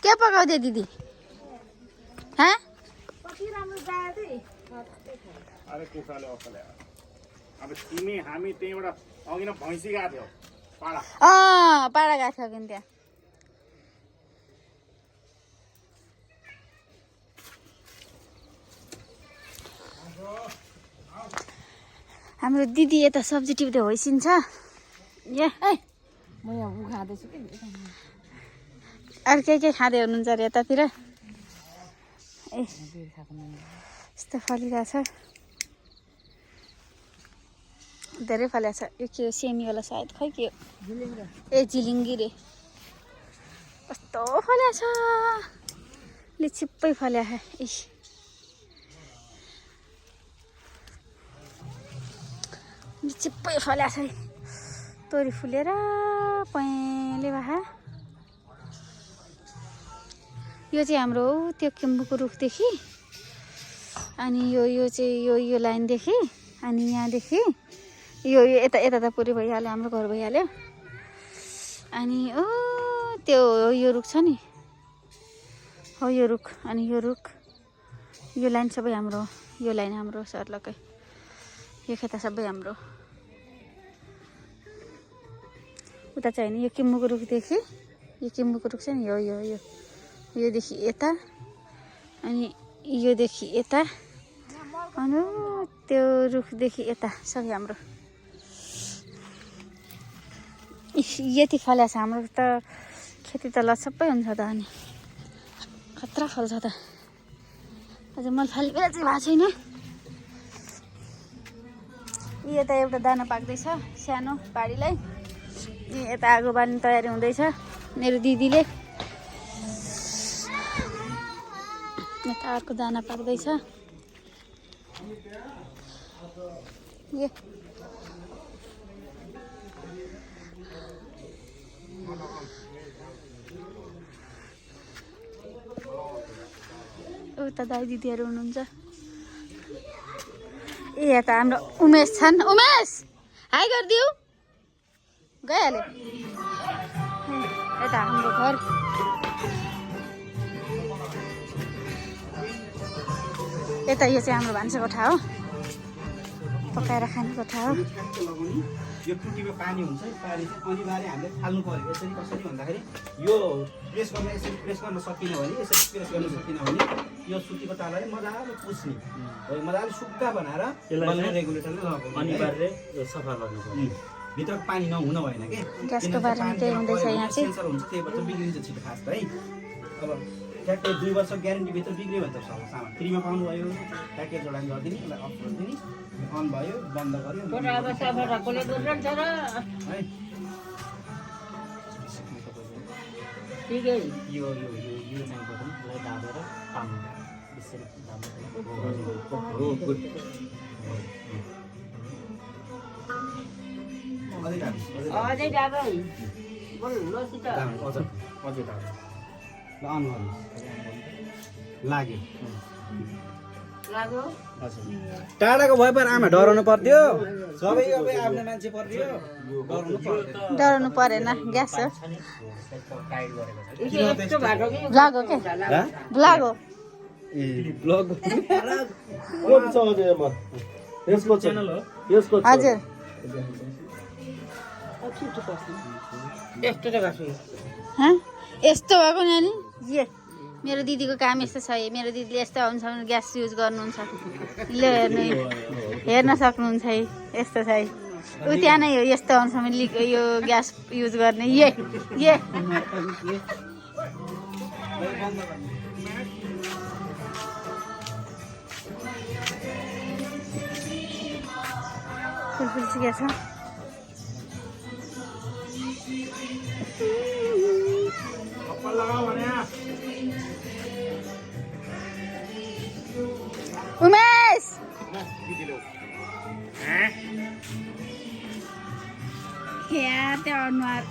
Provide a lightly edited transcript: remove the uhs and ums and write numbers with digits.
के पकाउँदै दिदी हाँ अरे कुखुराले अफले अब तिमी हामी त्यहीबाट अघि न भैँसी गएको थियो पाडा पाडा गएको थियो कि त्यहाँ हाम्रो दिदी यता सब्जी टिप्दै होइसिन्छ ए म यहाँ खाँदैछु कि अरू के खाँदै हुनुहुन्छ अरे यतातिर ए यस्तो फलिरहेछ धेरै फलेको छ यो के हो सेमी होला सायद खै के हो ए झिलिङ्गी रे कस्तो फलेको छ लिचिप्पै फल्या इस लिचिप्पै फल्या छ तोरी फुलेर पहेँले भए यो चाहिँ हाम्रो त्यो किम्बुको रुखदेखि अनि यो चाहिँ यो लाइनदेखि अनि यहाँदेखि यो यता यता त पुरै भइहाल्यो हाम्रो घर भइहाल्यो अनि त्यो यो रुख छ नि हो यो रुख अनि यो रुख यो लाइन सबै हाम्रो यो लाइन हाम्रो सर्लकै यो खेता सबै हाम्रो उता चाहिँ होइन यो किम्बुको रुखदेखि यो किम्बुको रुख छ नि योदेखि यता अनि योदेखि यता अनि त्यो रुखदेखि यता सबै हाम्रो यति फल्या छ हाम्रो त खेती त लसप्पै हुन्छ त अनि खतरा फल्छ त अझै मल फाली बेला चाहिँ भएको छैन यता एउटा दाना पाक्दैछ सानो बारीलाई यता आगो बाल्ने तयारी हुँदैछ मेरो दिदीले यता अर्को दाना पाक्दैछ उता दाइ दिदीहरू हुनुहुन्छ ए यता हाम्रो उमेश छन् उमेश हाई गरिदिऊ गइहाल्यो यता हाम्रो घर यता यो चाहिँ हाम्रो भान्सा कोठा हो पकाएर खाने कोठा हो यो टुटीमा पानी हुन्छ पानी चाहिँ अनिवार्य हामीले फाल्नु पर्यो यसरी कसरी भन्दाखेरि यो प्रेस गर्न यसरी प्रेस गर्न सकिन भने यसरी प्रेस गर्न सकिन भने यो सुतीको तालले मजाले पुस्ने मजाले सुक्खा बनाएर बल्ने रेगुलेटरले लगाउनु अनिवार्य सफा गर्नुपर्छ भित्र पानी नहुन भएन के ग्यासको बारेमा केही हुँदैछ यहाँ चाहिँ सेन्सर हुन्छ त्यही भएर बिग्रिन्छ छिटो खास है अब ट्याक्कै 2 वर्ष ग्यारेन्टीभित्र बिग्रियो भने त सामान फ्रीमा पाउनुभयो प्याकेज जोडान गरिदिने यसलाई अफ गरिदिने अन भयो बन्द गर्यो है ठिकै यो चाहिँ बटनलाई दाबेर तान्नु यसरी दाबेर अझै डाबै लाग्यो टाढाको भए पनि आमा डराउनु पर्थ्यो सबै अब आफ्नो मान्छे पर्थ्यो डराउनु परेन ग्यास हो ब्लग हो के ब्लग हो ए ब्लग यसको च्यानल हो यसको हजुर यस्तो भएको नानी ए मेरो दिदीको काम यस्तो छ मेरो दिदीले यस्तो हुन्छ भने ग्यास युज गर्नुहुन्छ ल हेर्न सक्नुहुन्छ है यस्तो छ है ऊ त्यहाँ नै हो यस्तो हुन्छ भने यो ग्यास युज गर्ने फुलफुल सिकेको छ उमेश यहाँ त्यो अनुहार